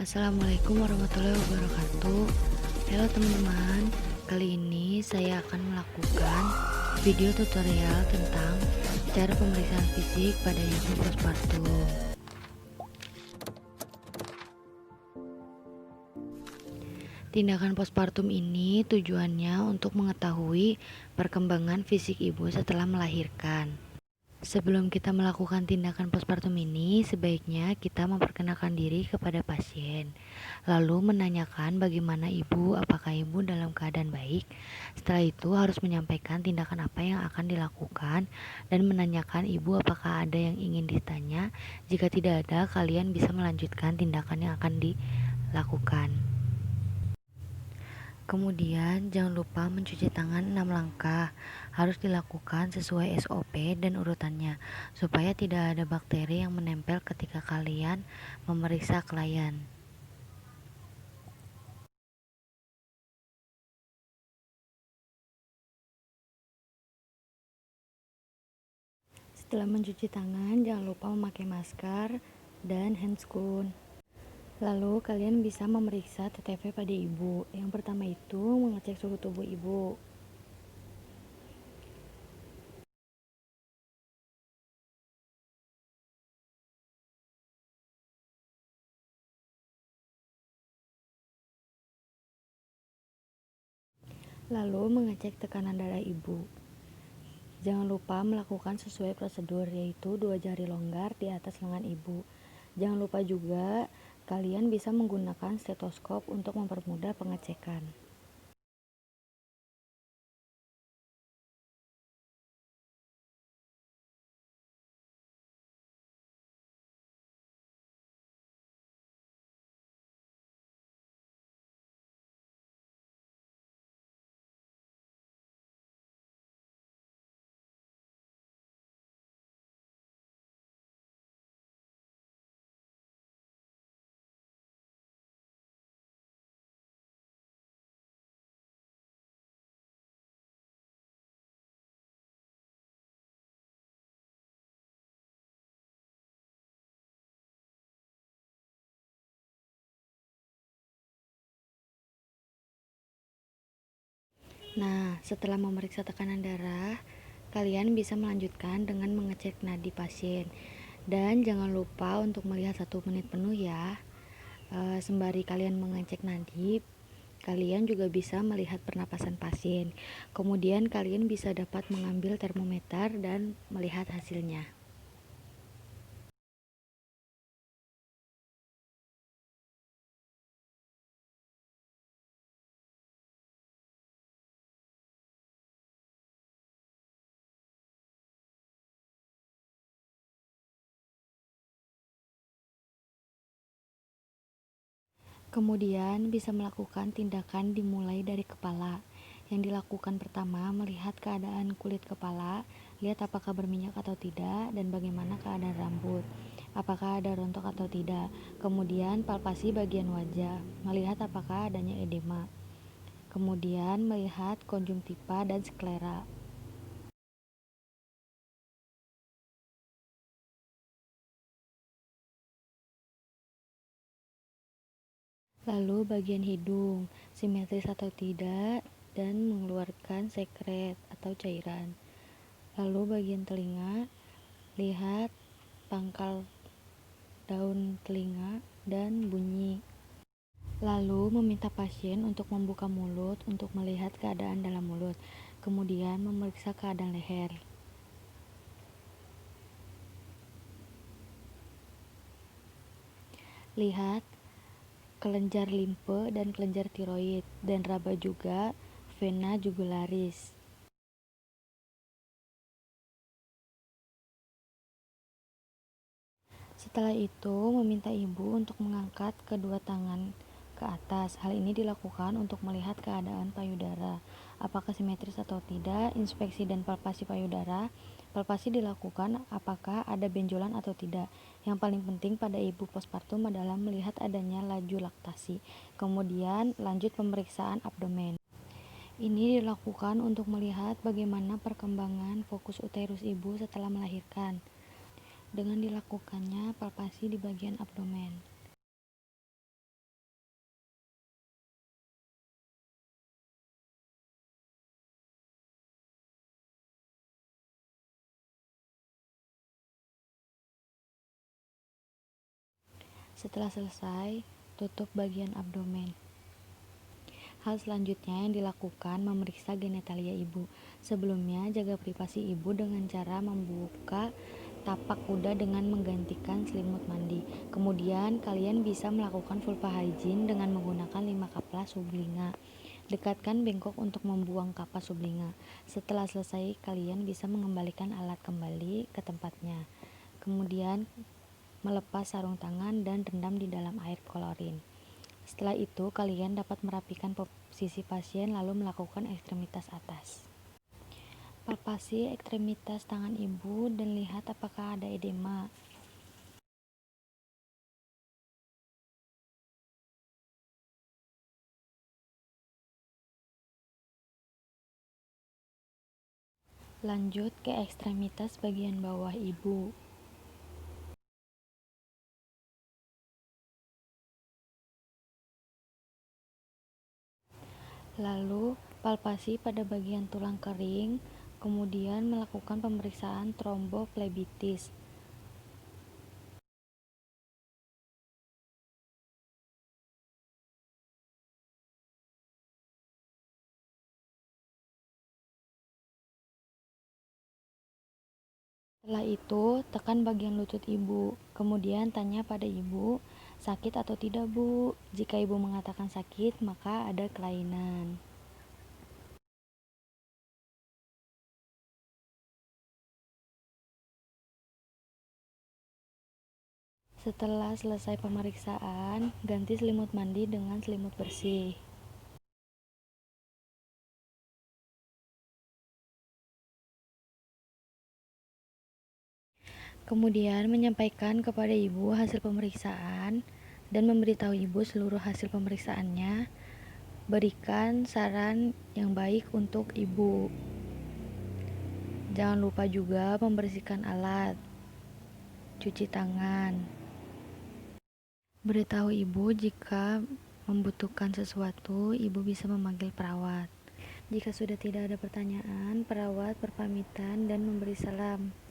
Assalamualaikum warahmatullahi wabarakatuh. Halo teman-teman, kali ini saya akan melakukan video tutorial tentang cara pemeriksaan fisik pada ibu postpartum. Tindakan postpartum ini tujuannya untuk mengetahui perkembangan fisik ibu setelah melahirkan. Sebelum kita melakukan tindakan postpartum ini, sebaiknya kita memperkenalkan diri kepada pasien, lalu menanyakan bagaimana ibu, apakah ibu dalam keadaan baik. Setelah itu harus menyampaikan tindakan apa yang akan dilakukan dan menanyakan ibu apakah ada yang ingin ditanya. Jika tidak ada, kalian bisa melanjutkan tindakan yang akan dilakukan. Kemudian, jangan lupa mencuci tangan 6 langkah. Harus dilakukan sesuai SOP dan urutannya, supaya tidak ada bakteri yang menempel ketika kalian memeriksa klien. Setelah mencuci tangan, jangan lupa memakai masker dan handscoon. Lalu, kalian bisa memeriksa TTV pada ibu. Yang pertama itu mengecek suhu tubuh ibu. Lalu mengecek tekanan darah ibu. Jangan lupa melakukan sesuai prosedur, yaitu 2 jari longgar di atas lengan ibu. Jangan lupa juga kalian bisa menggunakan stetoskop untuk mempermudah pengecekan. Nah, setelah memeriksa tekanan darah, kalian bisa melanjutkan dengan mengecek nadi pasien. Dan jangan lupa untuk melihat 1 menit penuh ya. Sembari kalian mengecek nadi, kalian juga bisa melihat pernapasan pasien. Kemudian kalian bisa dapat mengambil termometer dan melihat hasilnya. Kemudian bisa melakukan tindakan dimulai dari kepala. Yang dilakukan pertama, melihat keadaan kulit kepala, lihat apakah berminyak atau tidak, dan bagaimana keadaan rambut, apakah ada rontok atau tidak. Kemudian palpasi bagian wajah, melihat apakah adanya edema. Kemudian melihat konjungtiva dan sklera. Lalu bagian hidung, simetris atau tidak, dan mengeluarkan sekret atau cairan. Lalu bagian telinga, lihat pangkal daun telinga dan bunyi. Lalu meminta pasien untuk membuka mulut untuk melihat keadaan dalam mulut. Kemudian memeriksa keadaan leher. Lihat kelenjar limfe dan kelenjar tiroid, dan raba juga vena jugularis. Setelah itu, meminta ibu untuk mengangkat kedua tangan ke atas. Hal ini dilakukan untuk melihat keadaan payudara, apakah simetris atau tidak. Inspeksi dan palpasi payudara. Palpasi dilakukan apakah ada benjolan atau tidak. Yang paling penting pada ibu postpartum adalah melihat adanya laju laktasi. Kemudian lanjut pemeriksaan abdomen. Ini dilakukan untuk melihat bagaimana perkembangan fokus uterus ibu setelah melahirkan, dengan dilakukannya palpasi di bagian abdomen. Setelah selesai, tutup bagian abdomen. Hal selanjutnya yang dilakukan memeriksa genitalia ibu. Sebelumnya, jaga privasi ibu dengan cara membuka tapak kuda dengan menggantikan selimut mandi. Kemudian, kalian bisa melakukan vulva hygiene dengan menggunakan 5 kapas sublinga. Dekatkan bengkok untuk membuang kapas sublinga. Setelah selesai, kalian bisa mengembalikan alat kembali ke tempatnya. Kemudian, melepas sarung tangan dan rendam di dalam air klorin. Setelah itu, kalian dapat merapikan posisi pasien lalu melakukan ekstremitas atas. Palpasi ekstremitas tangan ibu dan lihat apakah ada edema. Lanjut ke ekstremitas bagian bawah ibu. Lalu, palpasi pada bagian tulang kering, kemudian melakukan pemeriksaan tromboflebitis. Setelah itu, tekan bagian lutut ibu. Kemudian tanya pada ibu, sakit atau tidak, Bu? Jika ibu mengatakan sakit, maka ada kelainan. Setelah selesai pemeriksaan, ganti selimut mandi dengan selimut bersih. Kemudian menyampaikan kepada ibu hasil pemeriksaan dan memberitahu ibu seluruh hasil pemeriksaannya. Berikan saran yang baik untuk ibu. Jangan lupa juga membersihkan alat, cuci tangan. Beritahu ibu jika membutuhkan sesuatu, ibu bisa memanggil perawat. Jika sudah tidak ada pertanyaan, perawat berpamitan dan memberi salam.